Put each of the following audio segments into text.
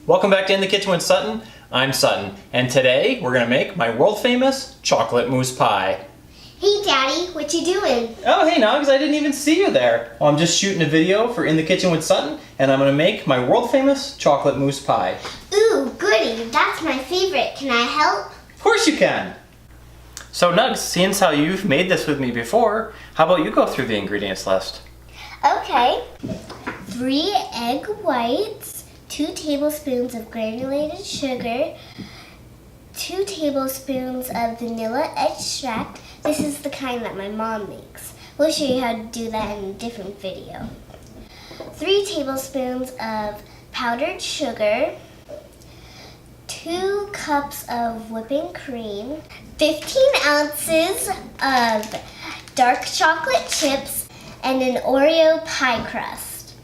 Welcome back to In the Kitchen with Sutton. I'm Sutton, and today we're gonna make my world famous chocolate mousse pie. Hey Daddy, what you doing? Oh hey Nugs, I didn't even see you there. Well, I'm just shooting a video for In the Kitchen with Sutton, and I'm gonna make my world famous chocolate mousse pie. Ooh, goody, that's my favorite. Can I help? Of course you can. So Nugs, since how you've made this with me before, how about you go through the ingredients list? Okay. 3 egg whites, 2 tablespoons of granulated sugar, 2 tablespoons of vanilla extract. This is the kind that my mom makes. We'll show you how to do that in a different video. 3 tablespoons of powdered sugar, 2 cups of whipping cream, 15 ounces of dark chocolate chips, and an Oreo pie crust.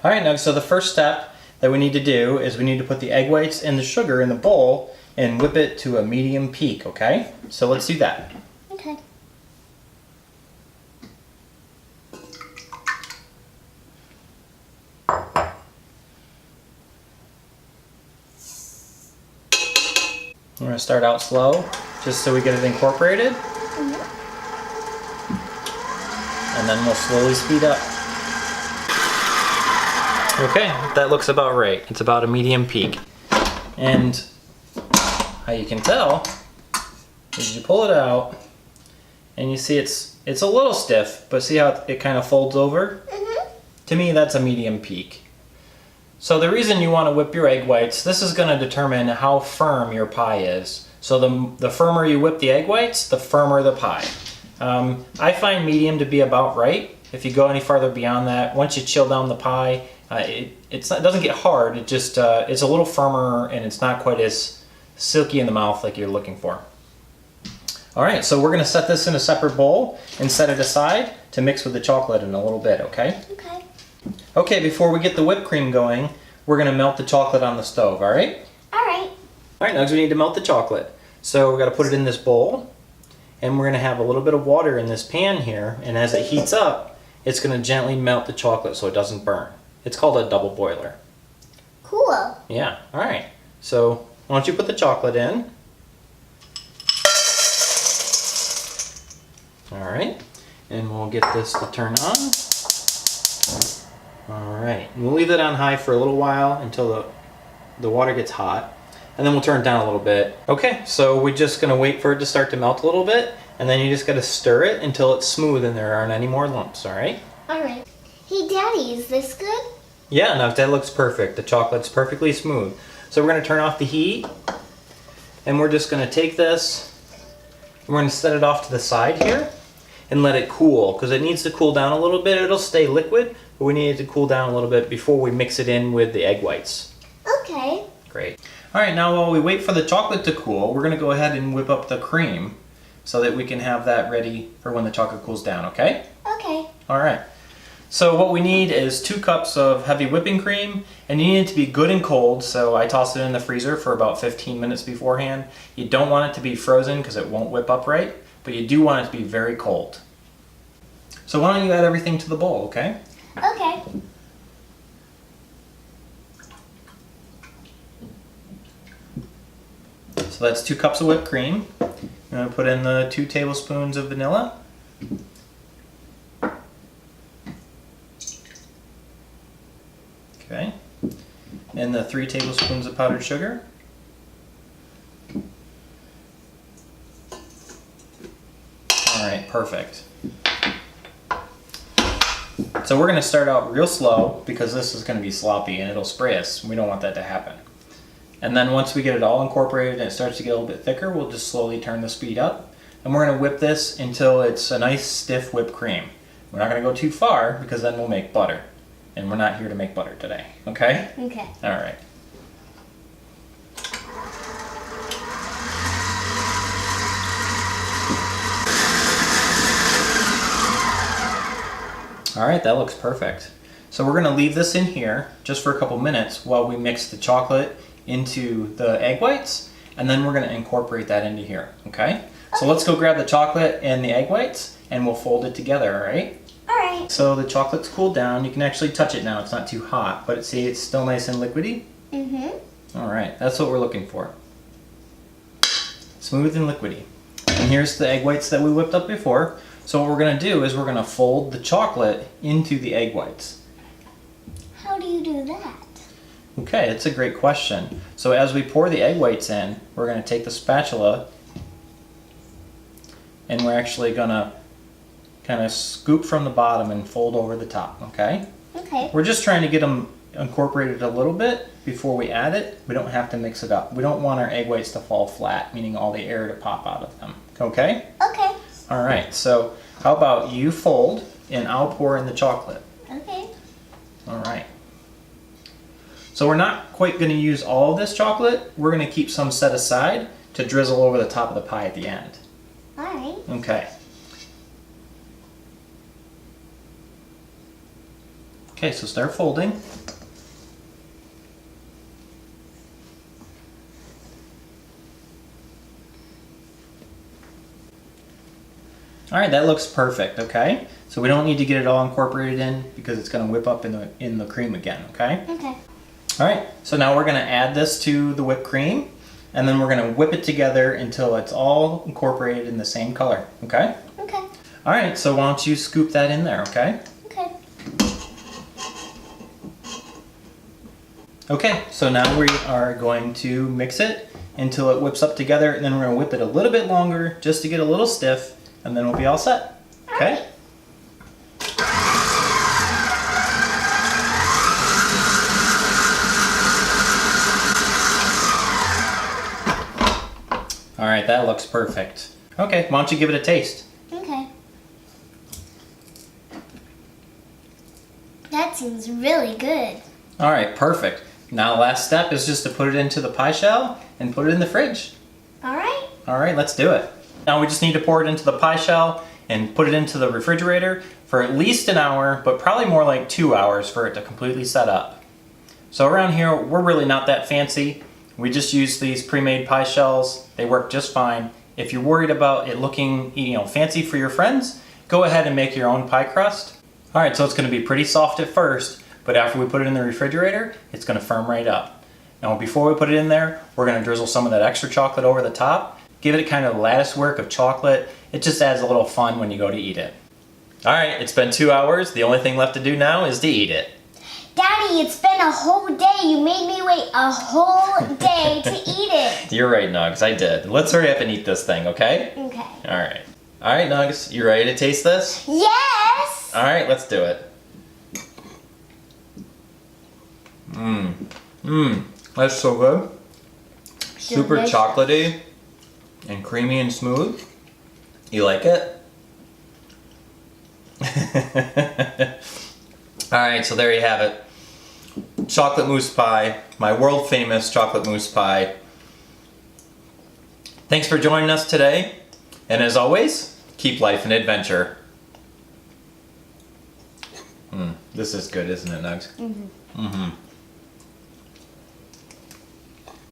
All right, Nugs, so the first step that we need to do is we need to put the egg whites and the sugar in the bowl and whip it to a medium peak, okay? So let's do that. Okay. We're gonna start out slow, just so we get it incorporated. And then we'll slowly speed up. Okay, that looks about right. It's about a medium peak. And how you can tell is you pull it out and you see it's a little stiff, but see how it kind of folds over? To me, that's a medium peak. So the reason you want to whip your egg whites, this is going to determine how firm your pie is. So the firmer you whip the egg whites, the firmer the pie. I find medium to be about right. If you go any farther beyond that, once you chill down the pie, it doesn't get hard. It just it's a little firmer and it's not quite as silky in the mouth like you're looking for. All right, so we're going to set this in a separate bowl and set it aside to mix with the chocolate in a little bit, okay? Okay. Okay, before we get the whipped cream going, we're going to melt the chocolate on the stove, all right? All right. All right, Nugs, we need to melt the chocolate. So we're going to put it in this bowl, and we're going to have a little bit of water in this pan here, and as it heats up, it's going to gently melt the chocolate so it doesn't burn. It's called a double boiler. Cool. Yeah, all right. So why don't you put the chocolate in? All right, and we'll get this to turn on. All right, we'll leave it on high for a little while until the water gets hot, and then we'll turn it down a little bit. Okay, so we're just gonna wait for it to start to melt a little bit, and then you just gotta stir it until it's smooth and there aren't any more lumps, all right? All right. Hey Daddy, is this good? Yeah, no, that looks perfect. The chocolate's perfectly smooth. So we're gonna turn off the heat, and we're just gonna take this, and we're gonna set it off to the side here, and let it cool, because it needs to cool down a little bit. It'll stay liquid, but we need it to cool down a little bit before we mix it in with the egg whites. Okay. Great. All right, now while we wait for the chocolate to cool, we're gonna go ahead and whip up the cream so that we can have that ready for when the chocolate cools down, okay? Okay. All right. So what we need is 2 cups of heavy whipping cream, and you need it to be good and cold, so I toss it in the freezer for about 15 minutes beforehand. You don't want it to be frozen because it won't whip up right, but you do want it to be very cold. So why don't you add everything to the bowl, okay? Okay. So that's 2 cups of whipped cream. I'm going to put in the 2 tablespoons of vanilla. Okay. And the 3 tablespoons of powdered sugar. Alright, perfect. So we're going to start out real slow because this is going to be sloppy and it'll spray us. We don't want that to happen. And then once we get it all incorporated and it starts to get a little bit thicker, we'll just slowly turn the speed up. And we're going to whip this until it's a nice stiff whipped cream. We're not going to go too far because then we'll make butter. And we're not here to make butter today, okay? Okay. All right. All right, that looks perfect. So we're gonna leave this in here just for a couple minutes while we mix the chocolate into the egg whites, and then we're gonna incorporate that into here, okay? So let's go grab the chocolate and the egg whites and we'll fold it together, all right? Alright. So the chocolate's cooled down. You can actually touch it now. It's not too hot, but see, it's still nice and liquidy. Mm-hmm. All right, that's what we're looking for. Smooth and liquidy. And here's the egg whites that we whipped up before. So what we're gonna do is we're gonna fold the chocolate into the egg whites. How do you do that? Okay, that's a great question. So as we pour the egg whites in, we're gonna take the spatula and we're actually gonna kind of scoop from the bottom and fold over the top, okay? Okay. We're just trying to get them incorporated a little bit before we add it. We don't have to mix it up. We don't want our egg whites to fall flat, meaning all the air to pop out of them, okay? Okay. All right, so how about you fold and I'll pour in the chocolate. Okay. All right. So we're not quite gonna use all of this chocolate. We're gonna keep some set aside to drizzle over the top of the pie at the end. All right. Okay. Okay, so start folding. All right, that looks perfect, okay? So we don't need to get it all incorporated in because it's gonna whip up in the cream again, okay? Okay. All right, so now we're gonna add this to the whipped cream and then we're gonna whip it together until it's all incorporated in the same color, okay? Okay. All right, so why don't you scoop that in there, okay? Okay. Okay, so now we are going to mix it until it whips up together and then we're gonna whip it a little bit longer just to get a little stiff and then we'll be all set, okay? All right, that looks perfect. Okay, why don't you give it a taste? Okay. That seems really good. All right, perfect. Now the last step is just to put it into the pie shell and put it in the fridge. All right. All right, let's do it. Now we just need to pour it into the pie shell and put it into the refrigerator for at least an hour, but probably more like 2 hours for it to completely set up. So around here, we're really not that fancy. We just use these pre-made pie shells. They work just fine. If you're worried about it looking, fancy for your friends, go ahead and make your own pie crust. All right, so it's gonna be pretty soft at first, but after we put it in the refrigerator, it's gonna firm right up. Now before we put it in there, we're gonna drizzle some of that extra chocolate over the top, give it kind of lattice work of chocolate. It just adds a little fun when you go to eat it. All right, it's been 2 hours. The only thing left to do now is to eat it. Daddy, it's been a whole day. You made me wait a whole day to eat it. You're right, Nugs, I did. Let's hurry up and eat this thing, okay? Okay. All right. All right, Nugs, you ready to taste this? Yes! All right, let's do it. That's so good. Super Delicious. chocolatey and creamy and smooth. You like it? All right, so there you have it. Chocolate mousse pie, my world famous chocolate mousse pie. Thanks for joining us today. And as always, keep life an adventure. This is good, isn't it, Nugs? Mm-hmm.